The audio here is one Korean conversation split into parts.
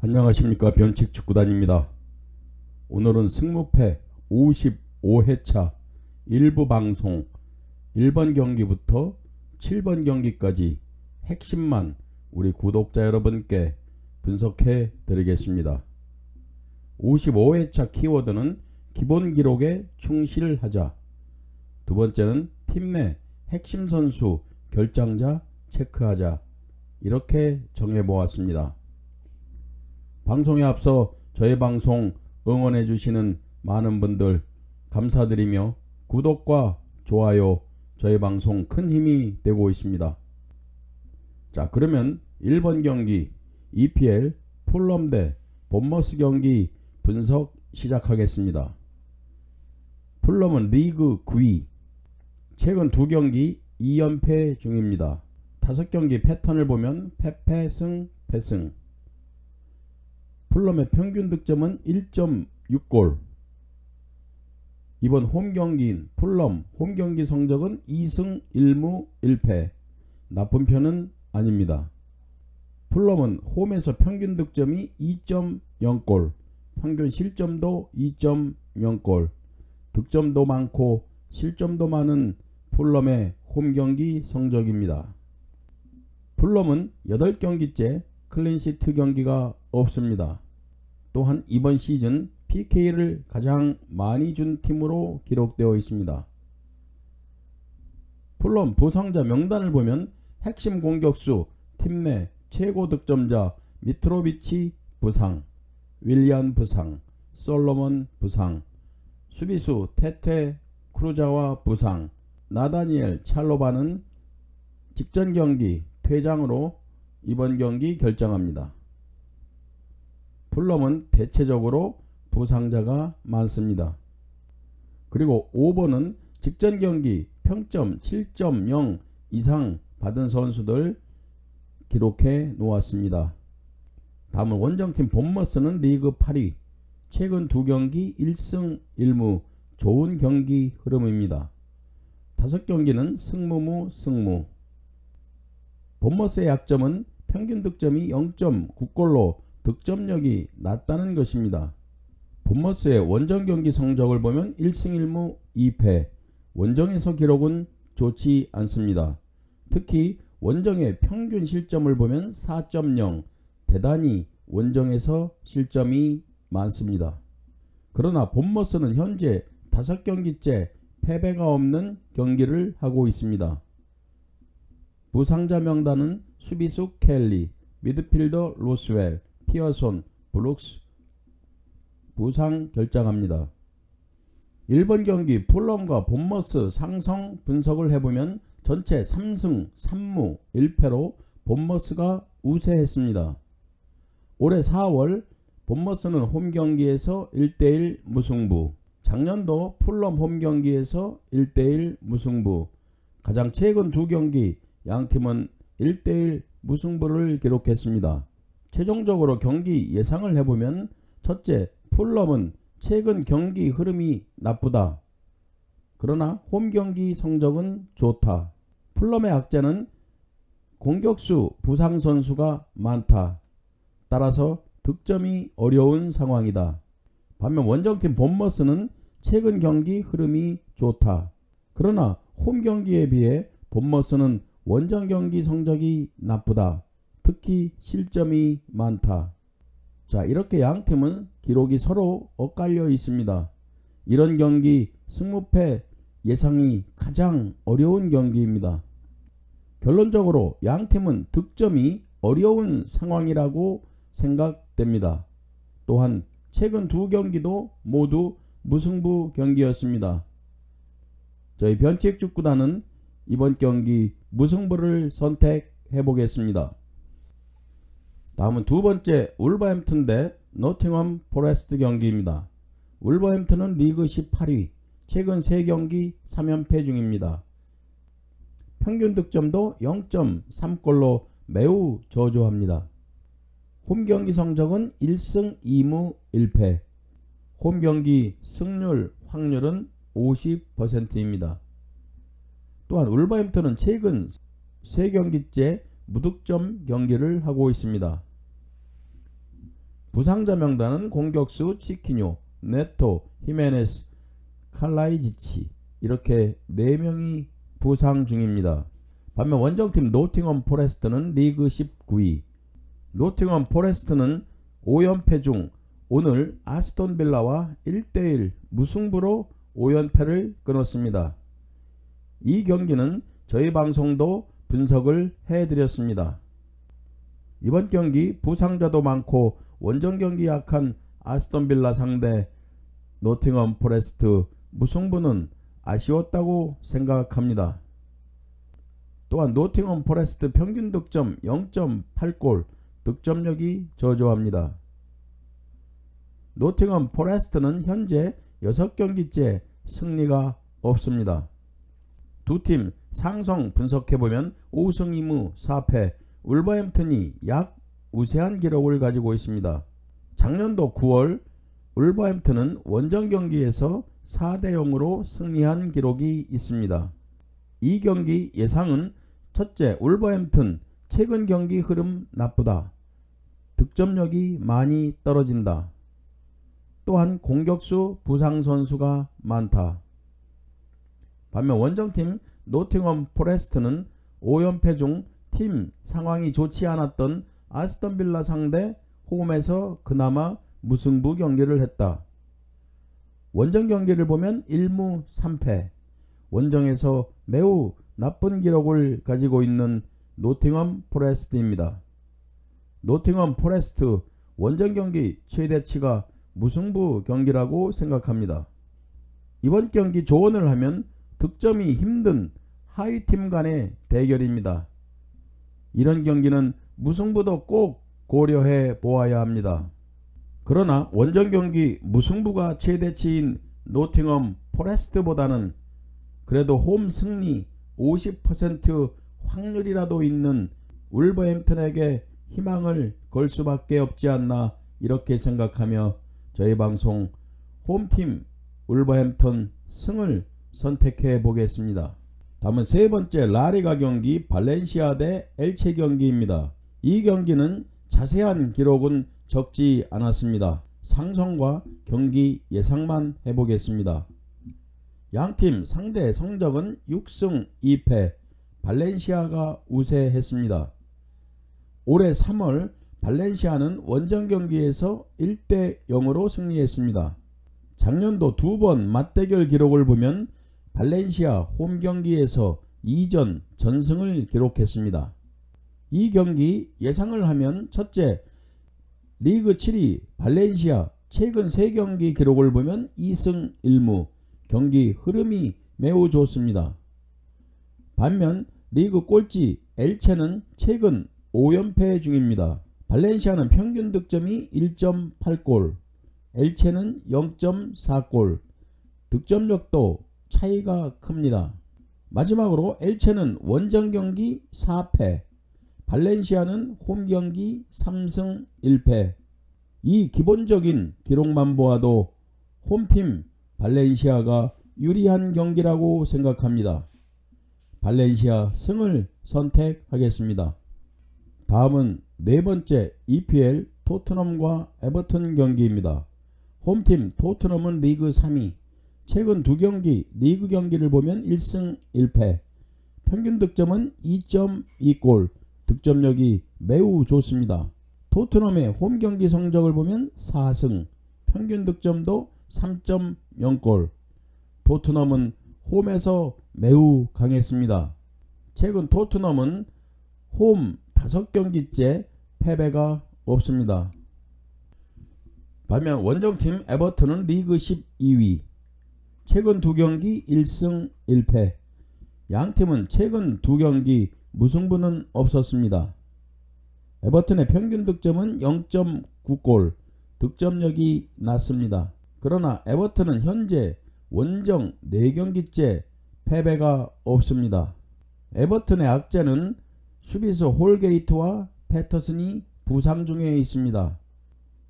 안녕하십니까. 변칙축구단입니다. 오늘은 승무패 55회차 일부 방송 1번 경기부터 7번 경기까지 핵심만 우리 구독자 여러분께 분석해 드리겠습니다. 55회차 키워드는 기본 기록에 충실하자, 두 번째는 팀 내 핵심 선수 결장자 체크하자, 이렇게 정해 보았습니다. 방송에 앞서 저희 방송 응원해 주시는 많은 분들 감사드리며 구독과 좋아요 저희 방송 큰 힘이 되고 있습니다. 자, 그러면 1번 경기 EPL 풀럼 대 본머스 경기 분석 시작하겠습니다. 풀럼은 리그 9위, 최근 2경기 2연패 중입니다. 5경기 패턴을 보면 패패승 패승. 풀럼의 평균 득점은 1.6골. 이번 홈경기인 풀럼 홈경기 성적은 2승 1무 1패. 나쁜 편은 아닙니다. 풀럼은 홈에서 평균 득점이 2.0골, 평균 실점도 2.0골, 득점도 많고 실점도 많은 풀럼의 홈경기 성적입니다. 풀럼은 8경기째 클린시트 경기가 없습니다. 또한 이번 시즌 PK를 가장 많이 준 팀으로 기록되어 있습니다. 풀럼 부상자 명단을 보면 핵심 공격수 팀 내 최고 득점자 미트로비치 부상, 윌리안 부상, 솔로몬 부상, 수비수 테테 크루자와 부상, 나다니엘 찰로바는 직전 경기 퇴장으로 이번 경기 결정합니다. 풀럼은 대체적으로 부상자가 많습니다. 그리고 5번은 직전 경기 평점 7.0 이상 받은 선수들 기록해 놓았습니다. 다음은 원정팀 본머스는 리그 8위, 최근 2경기 1승 1무 좋은 경기 흐름입니다. 5경기는 승무무 승무. 본머스의 약점은 평균 득점이 0.9골로 득점력이 낮다는 것입니다. 본머스의 원정 경기 성적을 보면 1승 1무 2패, 원정에서 기록은 좋지 않습니다. 특히 원정의 평균 실점을 보면 4.0, 대단히 원정에서 실점이 많습니다. 그러나 본머스는 현재 5경기째 패배가 없는 경기를 하고 있습니다. 부상자 명단은 수비수 켈리, 미드필더 로스웰, 피어손, 브룩스 부상 결정합니다. 1번 경기 풀럼과 본머스 상성 분석을 해보면 전체 3승 3무 1패로 본머스가 우세했습니다. 올해 4월 본머스는 홈경기에서 1대1 무승부, 작년도 풀럼 홈경기에서 1대1 무승부, 가장 최근 2경기 양팀은 1대1 무승부를 기록했습니다. 최종적으로 경기 예상을 해보면 첫째, 풀럼은 최근 경기 흐름이 나쁘다. 그러나 홈경기 성적은 좋다. 풀럼의 악재는 공격수 부상 선수가 많다. 따라서 득점이 어려운 상황이다. 반면 원정팀 본머스는 최근 경기 흐름이 좋다. 그러나 홈경기에 비해 본머스는 원정 경기 성적이 나쁘다. 특히 실점이 많다. 자, 이렇게 양팀은 기록이 서로 엇갈려 있습니다. 이런 경기 승무패 예상이 가장 어려운 경기입니다. 결론적으로 양팀은 득점이 어려운 상황이라고 생각됩니다. 또한 최근 2경기도 모두 무승부 경기였습니다. 저희 변칙축구단은 이번 경기 무승부를 선택해 보겠습니다. 다음은 두 번째 울버햄튼 대 노팅엄 포레스트 경기입니다. 울버햄튼은 리그 18위, 최근 3경기 3연패 중입니다. 평균 득점도 0.3골로 매우 저조합니다. 홈경기 성적은 1승 2무 1패, 홈경기 승률 확률은 50%입니다. 또한 울버햄튼은 최근 3경기째 무득점 경기를 하고 있습니다. 부상자 명단은 공격수 치키뇨, 네토, 히메네스, 칼라이지치 이렇게 4명이 부상 중입니다. 반면 원정팀 노팅엄 포레스트는 리그 19위. 노팅엄 포레스트는 5연패 중 오늘 아스톤 빌라와 1대1 무승부로 5연패를 끊었습니다. 이 경기는 저희 방송도 분석을 해드렸습니다. 이번 경기 부상자도 많고 원정 경기 약한 아스톤 빌라 상대 노팅엄 포레스트 무승부는 아쉬웠다고 생각합니다. 또한 노팅엄 포레스트 평균 득점 0.8골, 득점력이 저조합니다. 노팅엄 포레스트는 현재 6경기째 승리가 없습니다. 두 팀 상성 분석해보면 5승 2무 4패, 울버햄튼이 약 우세한 기록을 가지고 있습니다. 작년도 9월 울버햄튼은 원정 경기에서 4대0으로 승리한 기록이 있습니다. 이 경기 예상은 첫째, 울버햄튼 최근 경기 흐름 나쁘다. 득점력이 많이 떨어진다. 또한 공격수 부상 선수가 많다. 반면 원정팀 노팅엄 포레스트는 5연패 중 팀 상황이 좋지 않았던 아스톤 빌라 상대 홈에서 그나마 무승부 경기를 했다. 원정 경기를 보면 1무 3패, 원정에서 매우 나쁜 기록을 가지고 있는 노팅엄 포레스트입니다. 노팅엄 포레스트 원정 경기 최대치가 무승부 경기라고 생각합니다. 이번 경기 조언을 하면 득점이 힘든 하위팀 간의 대결입니다. 이런 경기는 무승부도 꼭 고려해 보아야 합니다. 그러나 원정 경기 무승부가 최대치인 노팅엄 포레스트보다는 그래도 홈 승리 50% 확률이라도 있는 울버햄튼에게 희망을 걸 수밖에 없지 않나 이렇게 생각하며 저희 방송 홈팀 울버햄튼 승을 선택해 보겠습니다. 다음은 세 번째 라리가 경기 발렌시아 대 엘체 경기입니다. 이 경기는 자세한 기록은 적지 않았습니다. 상성과 경기 예상만 해보겠습니다. 양팀 상대 성적은 6승 2패, 발렌시아가 우세했습니다. 올해 3월 발렌시아는 원정 경기에서 1대0으로 승리했습니다. 작년도 2번 맞대결 기록을 보면 발렌시아 홈 경기에서 2전 전승을 기록했습니다. 이 경기 예상을 하면 첫째, 리그 7위 발렌시아 최근 3경기 기록을 보면 2승 1무, 경기 흐름이 매우 좋습니다. 반면 리그 꼴찌 엘체는 최근 5연패 중입니다. 발렌시아는 평균 득점이 1.8골, 엘체는 0.4골, 득점력도 차이가 큽니다. 마지막으로 엘체는 원정 경기 4패, 발렌시아는 홈 경기 3승 1패. 이 기본적인 기록만 보아도 홈팀 발렌시아가 유리한 경기라고 생각합니다. 발렌시아 승을 선택하겠습니다. 다음은 네 번째 EPL 토트넘과 에버턴 경기입니다. 홈팀 토트넘은 리그 3위. 최근 2경기 리그 경기를 보면 1승 1패. 평균 득점은 2.2골. 득점력이 매우 좋습니다. 토트넘의 홈 경기 성적을 보면 4승. 평균 득점도 3.0골. 토트넘은 홈에서 매우 강했습니다. 최근 토트넘은 홈 5경기째 패배가 없습니다. 반면 원정팀 에버턴은 리그 12위. 최근 2경기 1승 1패. 양팀은 최근 2경기 무승부는 없었습니다. 에버턴의 평균 득점은 0.9골, 득점력이 낮습니다. 그러나 에버턴은 현재 원정 4경기째 패배가 없습니다. 에버턴의 악재는 수비수 홀게이트와 패터슨이 부상 중에 있습니다.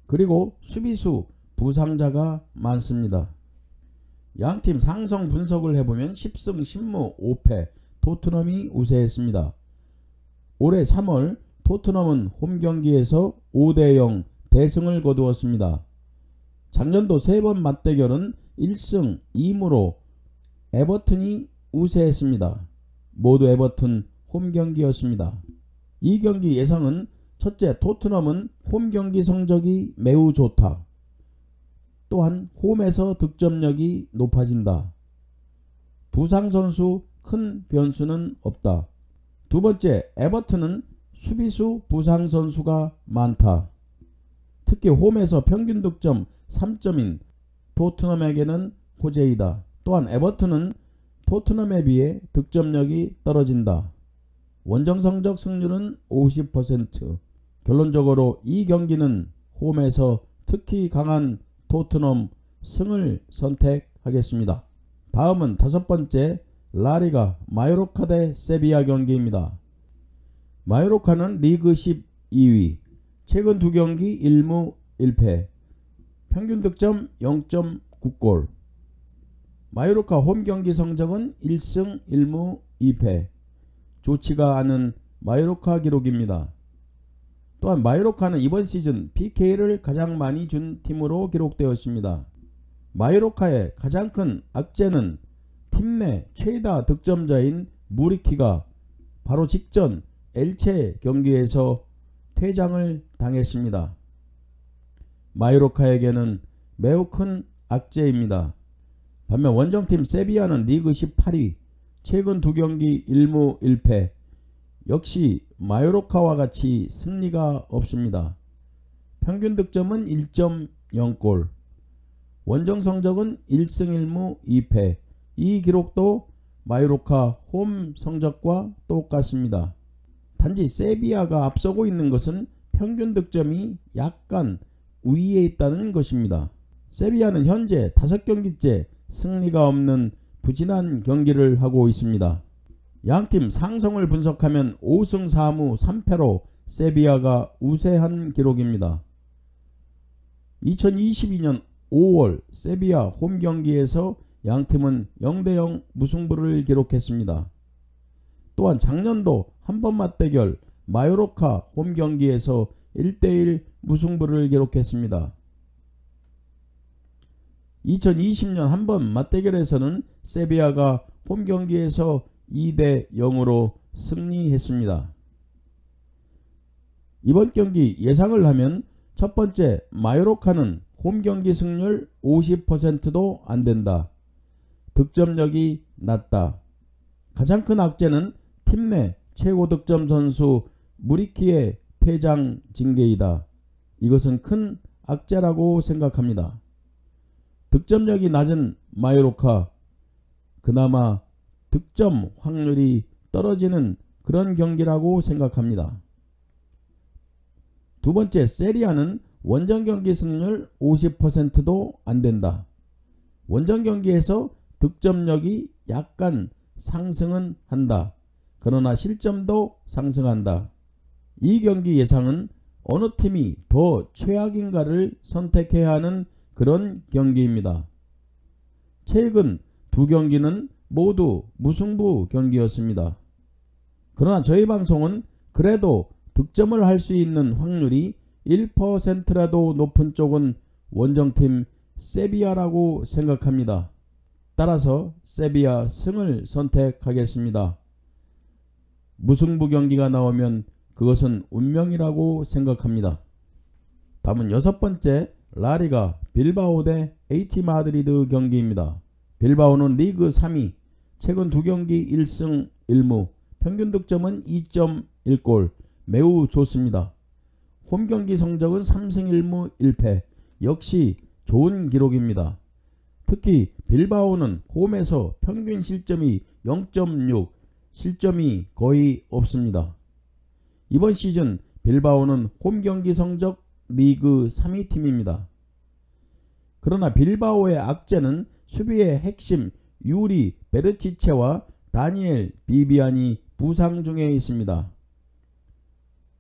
그리고 수비수 부상자가 많습니다. 양팀 상성 분석을 해보면 10승 10무 5패 토트넘이 우세했습니다. 올해 3월 토트넘은 홈 경기에서 5대0 대승을 거두었습니다. 작년도 3번 맞대결은 1승 2무로 에버튼이 우세했습니다. 모두 에버튼 홈경기였습니다. 이 경기 예상은 첫째, 토트넘은 홈경기 성적이 매우 좋다. 또한 홈에서 득점력이 높아진다. 부상선수 큰 변수는 없다. 두 번째, 에버튼은 수비수 부상선수가 많다. 특히 홈에서 평균 득점 3점인 토트넘에게는 호재이다. 또한 에버튼은 토트넘에 비해 득점력이 떨어진다. 원정성적 승률은 50%. 결론적으로 이 경기는 홈에서 특히 강한 토트넘 승을 선택하겠습니다. 다음은 5번째 라리가 마요르카 대 세비야 경기입니다. 마요르카는 리그 12위, 최근 2경기 1무 1패, 평균 득점 0.9골. 마요르카 홈경기 성적은 1승 1무 2패, 좋지가 않은 마요르카 기록입니다. 또한 마요르카는 이번 시즌 PK를 가장 많이 준 팀으로 기록되었습니다. 마요르카의 가장 큰 악재는 팀 내 최다 득점자인 무리키가 바로 직전 엘체 경기에서 퇴장을 당했습니다. 마요르카에게는 매우 큰 악재입니다. 반면 원정팀 세비야는 리그 18위, 최근 2경기 1무 1패, 역시 마요르카와 같이 승리가 없습니다. 평균 득점은 1.0골, 원정 성적은 1승 1무 2패. 이 기록도 마요르카 홈 성적과 똑같습니다. 단지 세비야가 앞서고 있는 것은 평균 득점이 약간 위에 있다는 것입니다. 세비야는 현재 5경기째 승리가 없는 부진한 경기를 하고 있습니다. 양팀 상성을 분석하면 5승 4무 3패로 세비야가 우세한 기록입니다. 2022년 5월 세비야 홈경기에서 양팀은 0대0 무승부를 기록했습니다. 또한 작년도 한번 맞대결 마요르카 홈경기에서 1대1 무승부를 기록했습니다. 2020년 한번 맞대결에서는 세비야가 홈경기에서 2대0으로 승리했습니다. 이번 경기 예상을 하면 첫 번째, 마요르카는 홈경기 승률 50%도 안된다. 득점력이 낮다. 가장 큰 악재는 팀 내 최고 득점 선수 무리키의 퇴장 징계이다. 이것은 큰 악재라고 생각합니다. 득점력이 낮은 마요르카, 그나마 득점 확률이 떨어지는 그런 경기라고 생각합니다. 두 번째, 세리아는 원정 경기 승률 50%도 안된다. 원정 경기에서 득점력이 약간 상승은 한다. 그러나 실점도 상승한다. 이 경기 예상은 어느 팀이 더 최악인가를 선택해야 하는 그런 경기입니다. 최근 2경기는 모두 무승부 경기였습니다. 그러나 저희 방송은 그래도 득점을 할 수 있는 확률이 1%라도 높은 쪽은 원정팀 세비야라고 생각합니다. 따라서 세비야 승을 선택하겠습니다. 무승부 경기가 나오면 그것은 운명이라고 생각합니다. 다음은 6번째 라리가 빌바오 대 AT 마드리드 경기입니다. 빌바오는 리그 3위, 최근 2경기 1승 1무, 평균 득점은 2.1골, 매우 좋습니다. 홈경기 성적은 3승 1무 1패, 역시 좋은 기록입니다. 특히 빌바오는 홈에서 평균 실점이 0.6, 실점이 거의 없습니다. 이번 시즌 빌바오는 홈경기 성적 리그 3위 팀입니다. 그러나 빌바오의 악재는 수비의 핵심 유리 베르치체와 다니엘 비비안이 부상 중에 있습니다.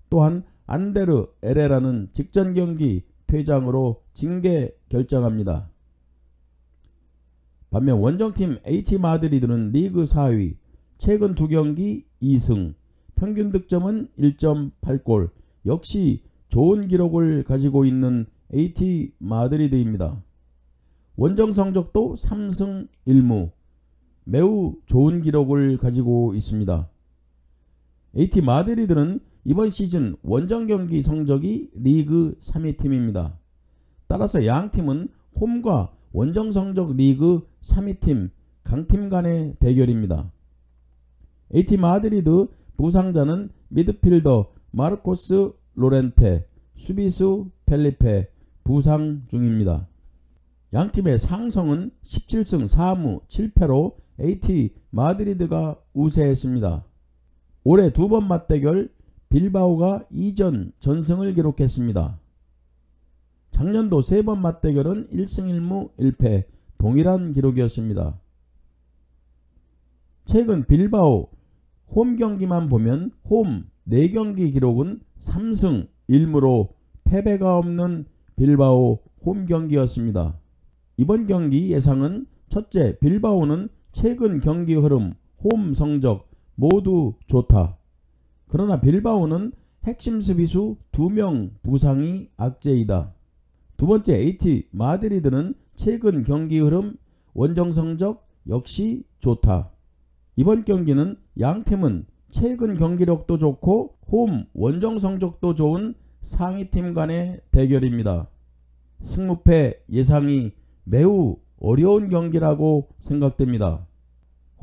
또한 안데르 에레라는 직전 경기 퇴장으로 징계 결정합니다. 반면 원정팀 AT 마드리드는 리그 4위, 최근 2경기 2승, 평균 득점은 1.8골, 역시 좋은 기록을 가지고 있는 AT 마드리드입니다. 원정 성적도 3승 1무, 매우 좋은 기록을 가지고 있습니다. AT 마드리드는 이번 시즌 원정 경기 성적이 리그 3위 팀입니다. 따라서 양 팀은 홈과 원정 성적 리그 3위 팀 강팀 간의 대결입니다. AT 마드리드 부상자는 미드필더 마르코스 로렌테, 수비수 펠리페 부상 중입니다. 양팀의 상성은 17승 4무 7패로 AT 마드리드가 우세했습니다. 올해 두 번 맞대결 빌바오가 2전 전승을 기록했습니다. 작년도 세 번 맞대결은 1승 1무 1패 동일한 기록이었습니다. 최근 빌바오 홈 경기만 보면 홈 4경기 기록은 3승 1무로 패배가 없는 빌바오 홈 경기였습니다. 이번 경기 예상은 첫째, 빌바오는 최근 경기 흐름, 홈 성적 모두 좋다. 그러나 빌바오는 핵심 수비수 2명 부상이 악재이다. 두 번째, AT 마드리드는 최근 경기 흐름, 원정 성적 역시 좋다. 이번 경기는 양 팀은 최근 경기력도 좋고 홈 원정 성적도 좋은 상위팀 간의 대결입니다. 승무패 예상이 매우 어려운 경기라고 생각됩니다.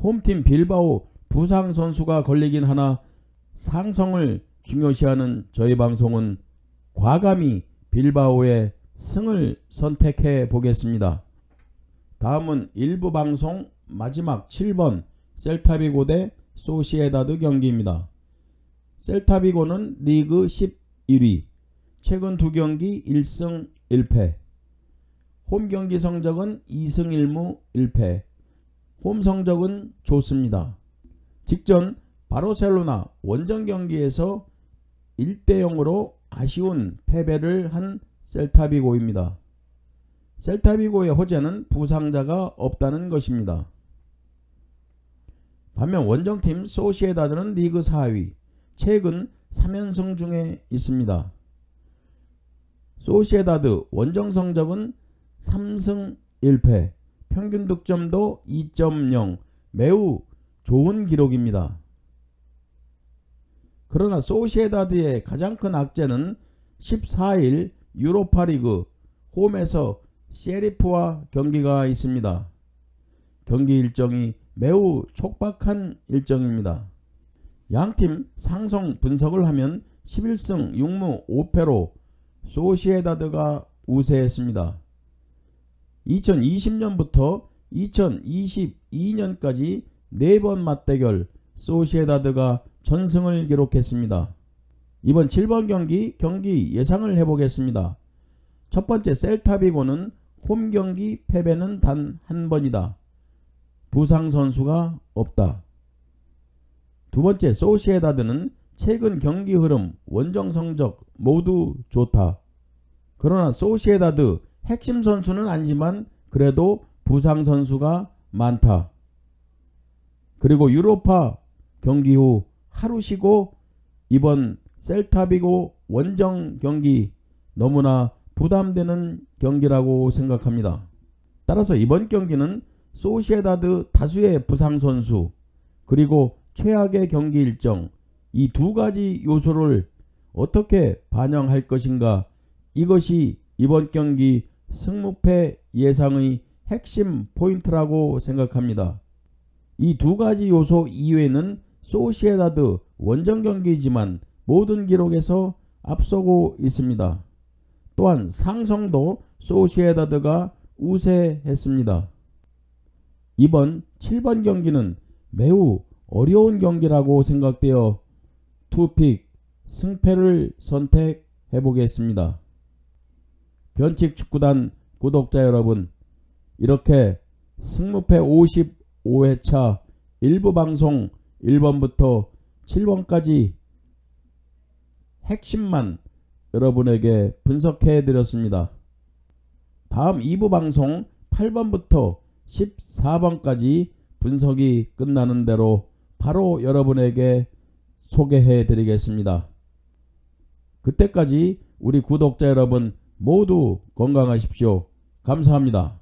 홈팀 빌바오 부상 선수가 걸리긴 하나 상성을 중요시하는 저희 방송은 과감히 빌바오의 승을 선택해 보겠습니다. 다음은 일부 방송 마지막 7번 셀타비고 대 소시에다드 경기입니다. 셀타비고는 리그 11위, 최근 두 경기 1승 1패, 홈 경기 성적은 2승 1무 1패, 홈 성적은 좋습니다. 직전 바르셀로나 원정 경기에서 1대0으로 아쉬운 패배를 한 셀타비고입니다. 셀타비고의 호재는 부상자가 없다는 것입니다. 반면 원정팀 소시에다드는 리그 4위, 최근 3연승 중에 있습니다. 소시에다드 원정 성적은 3승 1패, 평균 득점도 2.0, 매우 좋은 기록입니다. 그러나 소시에다드의 가장 큰 악재는 14일 유로파리그 홈에서 셰리프와 경기가 있습니다. 경기 일정이 매우 촉박한 일정입니다. 양팀 상성 분석을 하면 11승 6무 5패로 소시에다드가 우세했습니다. 2020년부터 2022년까지 4번 맞대결 소시에다드가 전승을 기록했습니다. 이번 7번 경기 예상을 해보겠습니다. 첫 번째 셀타비고는 홈 경기 패배는 단 한 번이다. 부상 선수가 없다. 두 번째 소시에다드는 최근 경기 흐름, 원정 성적 모두 좋다. 그러나 소시에다드 핵심 선수는 아니지만 그래도 부상 선수가 많다. 그리고 유로파 경기 후 하루 쉬고 이번 셀타비고 원정 경기 너무나 부담되는 경기라고 생각합니다. 따라서 이번 경기는 소시에다드 다수의 부상 선수 그리고 최악의 경기 일정 이 두 가지 요소를 어떻게 반영할 것인가, 이것이 이번 경기 승무패 예상의 핵심 포인트라고 생각합니다. 이 두 가지 요소 이외에는 소시에다드 원정 경기이지만 모든 기록에서 앞서고 있습니다. 또한 상성도 소시에다드가 우세했습니다. 이번 7번 경기는 매우 어려운 경기라고 생각되어 투픽 승패를 선택해 보겠습니다. 변칙축구단 구독자 여러분, 이렇게 승무패 55회차 1부 방송 1번부터 7번까지 핵심만 여러분에게 분석해 드렸습니다. 다음 2부 방송 8번부터 14번까지 분석이 끝나는 대로 바로 여러분에게 소개해 드리겠습니다. 그때까지 우리 구독자 여러분 모두 건강하십시오. 감사합니다.